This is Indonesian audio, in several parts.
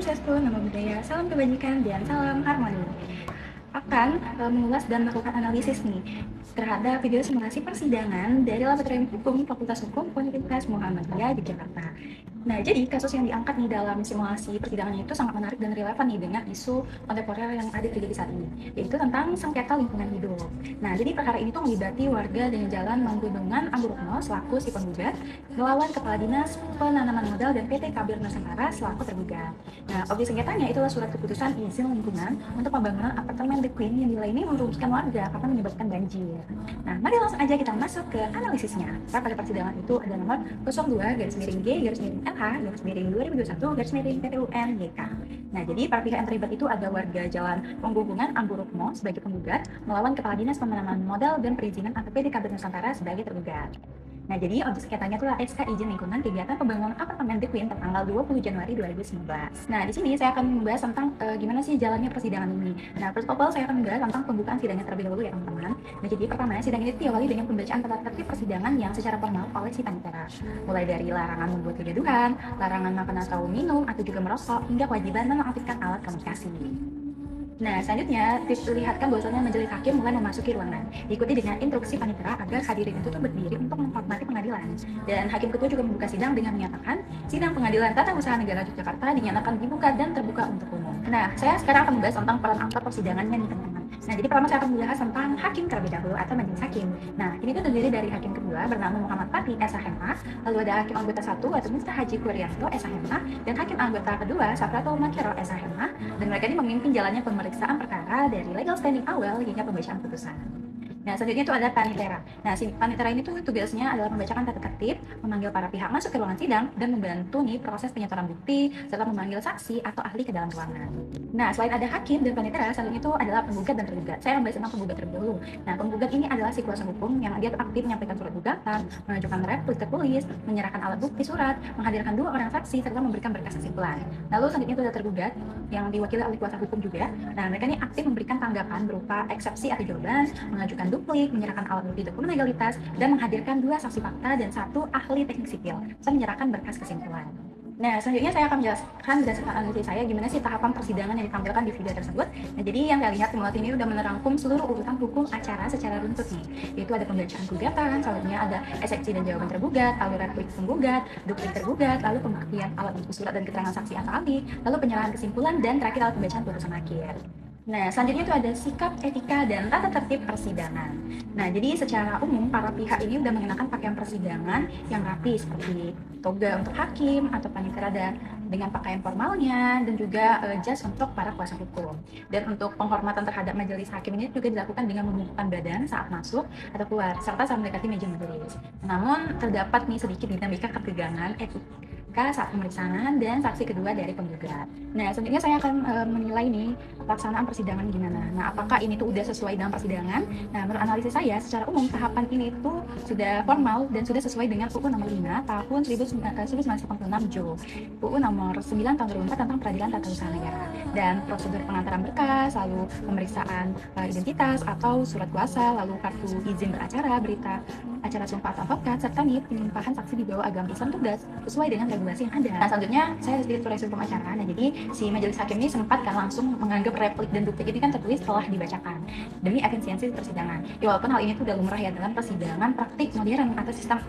Swastiastu, Namo Buddhaya, salam kebajikan, dan salam harmoni. Akan mengulas dan melakukan analisis nih terhadap video simulasi persidangan dari Laboratorium Hukum Fakultas Hukum Universitas Muhammadiyah di Jakarta. Nah, jadi kasus yang diangkat nih dalam simulasi persidangannya itu sangat menarik dan relevan nih dengan isu kontemporer yang ada terjadi saat ini, yaitu tentang sengketa lingkungan hidup. Nah, jadi perkara ini tuh melibatkan warga dengan Jalan Manggundungan Ambrukno selaku si penggugat melawan Kepala Dinas Penanaman Modal dan PT Kabir Nusantara selaku tergugat. Nah, objek sengketanya itulah surat keputusan izin lingkungan untuk pembangunan apartemen The Queen yang nilai ini merugikan warga karena menyebabkan banjir. Nah, mari langsung aja kita masuk ke analisisnya. Pada persidangan itu ada nomor 02-G-LH-2021-2021-PTUN-YK. Nah, jadi para pihak yang terlibat itu ada warga Jalan Manggundungan Ambrukno sebagai penggugat melawan Kepala Dinas Penanaman Modal dan Perizinan atau PT Kabir Nusantara sebagai tergugat. Nah, jadi objek sengketanya itulah SK izin lingkungan kegiatan pembangunan apartemen The Queen tertanggal 20 Januari 2019. Nah, di sini saya akan membahas tentang gimana sih jalannya persidangan ini. Nah, first of all saya akan membahas tentang pembukaan sidangnya terlebih dahulu ya teman-teman. Nah, jadi pertama sidang ini diawali dengan pembacaan tata tertib persidangan yang secara formal oleh si panitera. Mulai dari larangan membuat kegaduhan, larangan makan atau minum atau juga merosok, hingga kewajiban menonaktifkan alat komunikasi. Nah, selanjutnya diperlihatkan bahwasanya majelis hakim mulai memasuki ruangan, diikuti dengan instruksi panitera agar hadirin itu tuh berdiri untuk menghormati pengadilan. Dan hakim ketua juga membuka sidang dengan menyatakan sidang pengadilan tata usaha negara Yogyakarta dinyatakan dibuka dan terbuka untuk umum. Nah, saya sekarang akan membahas tentang peran aktor persidangannya nih teman-teman. Nah, jadi pertama saya akan membahas tentang hakim terlebih dahulu atau majelis hakim. Nah, ini tuh terdiri dari hakim kedua bernama Muhammad Fatih SHMH, lalu ada hakim anggota 1 atau Miftah Haji Kuryanto SHMH, dan hakim anggota kedua Sapratul Makiro SHMH, dan mereka ini memimpin jalannya pemeriksaan perkara dari legal standing awal hingga pembacaan putusan. Nah, selanjutnya itu ada panitera. Nah, si panitera ini tuh tugasnya adalah membacakan tata tertib, memanggil para pihak masuk ke ruangan sidang, dan membantu nih proses penyetoran bukti, serta memanggil saksi atau ahli ke dalam ruangan. Nah, selain ada hakim dan panitera, selanjutnya itu adalah penggugat dan tergugat. Saya membahas tentang penggugat terlebih dahulu. Nah, penggugat ini adalah si kuasa hukum yang dia aktif menyampaikan surat gugatan, mengajukan replik tertulis, menyerahkan alat bukti surat, menghadirkan 2 orang saksi, serta memberikan berkas kesimpulan. Lalu selanjutnya itu ada tergugat yang diwakili oleh kuasa hukum juga. Nah, mereka ini aktif memberikan tanggapan berupa eksepsi atau jawaban, mengajukan duplik, menyerahkan alat bukti dokumen legalitas, dan menghadirkan 2 saksi fakta dan 1 ahli teknik sipil, serta menyerahkan berkas kesimpulan. Nah, selanjutnya saya akan menjelaskan berdasarkan analisis saya gimana sih tahapan persidangan yang ditampilkan di video tersebut. Nah, jadi yang saya lihat simulasi ini sudah menerangkum seluruh urutan hukum acara secara runtut nih. Yaitu ada pembacaan gugatan, selanjutnya ada eksepsi dan jawaban tergugat, lalu replik penggugat, duplik tergugat, lalu pembuktian alat bukti surat dan keterangan saksi atau ahli, lalu penyerahan kesimpulan, dan terakhir alat pembacaan putusan akhir. Nah, selanjutnya itu ada sikap, etika, dan tata tertib persidangan. Nah, jadi secara umum para pihak ini sudah mengenakan pakaian persidangan yang rapi seperti toga untuk hakim atau panitera dan dengan pakaian formalnya dan juga jas untuk para kuasa hukum. Dan untuk penghormatan terhadap majelis hakim ini juga dilakukan dengan membungkukkan badan saat masuk atau keluar serta saat mendekati meja majelis. Namun terdapat nih sedikit dinamika ketegangan etika saat pemeriksaan dan saksi kedua dari penggugat. Nah, selanjutnya saya akan menilai nih pelaksanaan persidangan gimana. Nah, apakah ini tuh udah sesuai dengan persidangan? Nah, menurut analisis saya, secara umum tahapan ini tuh sudah formal dan sudah sesuai dengan UU nomor 5 tahun 1986 Jo, UU nomor 9 tahun 2004 tentang peradilan tata usaha negara, dan prosedur pengantaran berkas, lalu pemeriksaan identitas atau surat kuasa, lalu kartu izin beracara, berita acara sumpah atau advokat, serta nih penyimpahan saksi di bawah agama Islam tuh sesuai dengan regulasi yang ada. Nah, selanjutnya saya sedikit koreksi hukum acara. Nah, jadi si majelis hakim ini sempat kan langsung menganggap replik dan duplik ini kan tertulis telah dibacakan demi efisiensi persidangan. Ya, walaupun hal ini tuh udah lumrah ya dalam persidangan praktik modern atau sistem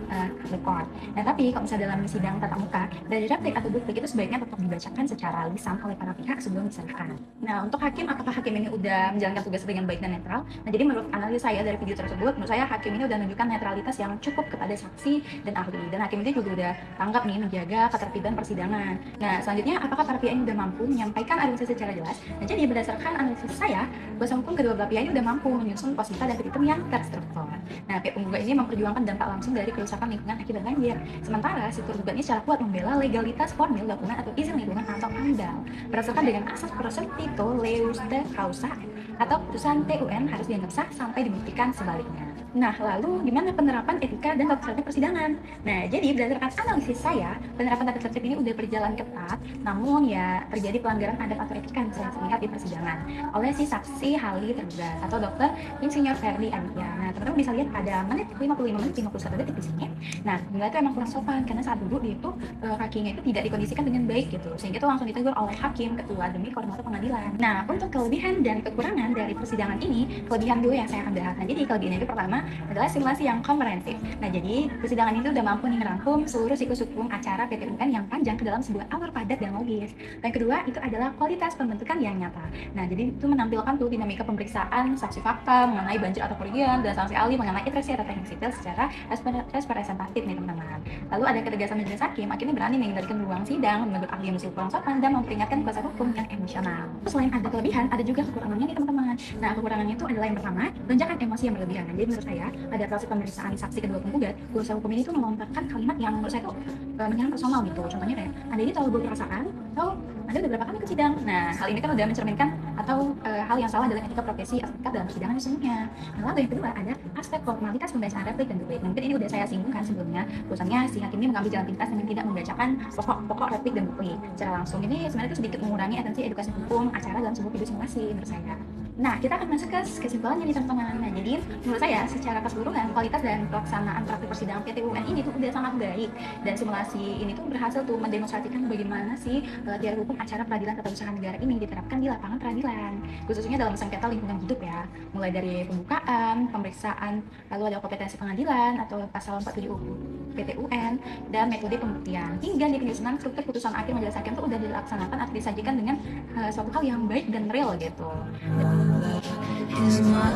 court. Nah, tapi kalau misalnya dalam sidang tatap muka, dari replik atau duplik itu sebaiknya tetap dibacakan secara lisan oleh para pihak sebelum diserahkan. Nah, untuk hakim, apakah hakim ini udah menjalankan tugas dengan baik dan netral? Nah, jadi menurut analisa saya dari video tersebut, menurut saya hakim ini udah menunjukkan netralitas yang cukup kepada saksi dan ahli, dan hakim ini juga udah tanggap nih menjaga ketertiban persidangan. Nah, selanjutnya apakah para pihak ini udah mampu menyampaikan argumentasi secara jelas? Nah, jadi berdasarkan analisis saya, kuasa hukum kedua belah pihak ini udah mampu menyusun posita dan petitum yang terstruktur. Nah, pihak penggugat ini memperjuangkan dampak langsung dari kerusakan lingkungan akibat banjir, sementara si tergugat ini secara kuat membela legalitas formil dokumen atau izin lingkungan atau AMDAL berdasarkan dengan asas prosecutor leus de causa atau putusan TUN harus dianggap sah sampai dibuktikan sebaliknya. Nah, lalu gimana penerapan etika dan tata tertib persidangan? Nah, jadi berdasarkan analisis saya, penerapan tata tertib ini udah berjalan ketat, namun ya terjadi pelanggaran adat atau etika yang saya lihat di persidangan oleh si saksi Hali tergugat atau dokter Insinyur Ferdi Aditya. Nah, teman-teman bisa lihat pada menit 55 menit 51 detik di sini. Nah, nilai itu emang kurang sopan karena saat duduk dia itu kakinya itu tidak dikondisikan dengan baik gitu, sehingga itu langsung ditegur oleh hakim, ketua, demi koordinator pengadilan. Nah, untuk kelebihan dan kekurangan dari persidangan ini, kelebihan dulu yang saya akan bahas. Nah, jadi kelebihannya itu pertama adalah simulasi yang komprehensif. Nah, jadi persidangan itu udah mampu ngerangkum seluruh siklus hukum acara PT UN yang panjang ke dalam sebuah alur padat dan logis. Dan kedua, itu adalah kualitas pembentukan yang nyata. Nah, jadi itu menampilkan tuh dinamika pemeriksaan, saksi fakta mengenai banjir atau kerugian, dan saksi ahli mengenai interesi atau teknik sipil secara representatif nih teman-teman. Lalu ada ketegasan majelis hakim, akhirnya berani mengendalikan ruang sidang, menegur ahli yang kurang sopan, dan memperingatkan kuasa hukum yang emosional. Selain ada kelebihan, ada juga kekurangannya nih teman-teman. Nah, kekurangannya itu adalah yang pertama, lonjakan emosi yang berlebihan. Jadi menurut saya, pada proses pemeriksaan saksi kedua penggugat, kuasa hukum ini tuh melontarkan kalimat yang menurut saya tuh menyerang personal gitu. Contohnya kayak, Anda ini terlalu berperasaan, atau Anda udah berapa kali ke sidang. Nah, hal ini kan udah mencerminkan atau hal yang salah dalam etika profesi etikat dalam persidangan sesungguhnya. Nah, lalu yang kedua ada aspek formalitas pembacaan replik dan duplik. Mungkin ini udah saya singgungkan sebelumnya. Bahwasanya si hakim ini mengambil jalan pintas dengan tidak membacakan pokok replik dan duplik secara langsung. Ini sebenarnya itu sedikit mengurangi esensi edukasi hukum acara dalam sebuah video simulasi menurut saya. Nah, kita akan masuk ke kesimpulannya nih teman-teman. Nah, jadi menurut saya secara keseluruhan kualitas dan pelaksanaan praktik persidangan PT UN ini tuh udah sangat baik, dan simulasi ini tuh berhasil tuh mendemonstrasikan bagaimana sih teori hukum acara peradilan tata usaha negara ini diterapkan di lapangan peradilan, khususnya dalam sengketa lingkungan hidup ya, mulai dari pembukaan, pemeriksaan, lalu ada kompetensi pengadilan atau pasal 47 PT UN, dan metode pembuktian, hingga di penyusunan struktur putusan akhir majelis hakim tuh udah dilaksanakan atau disajikan dengan suatu hal yang baik dan real gitu. Is my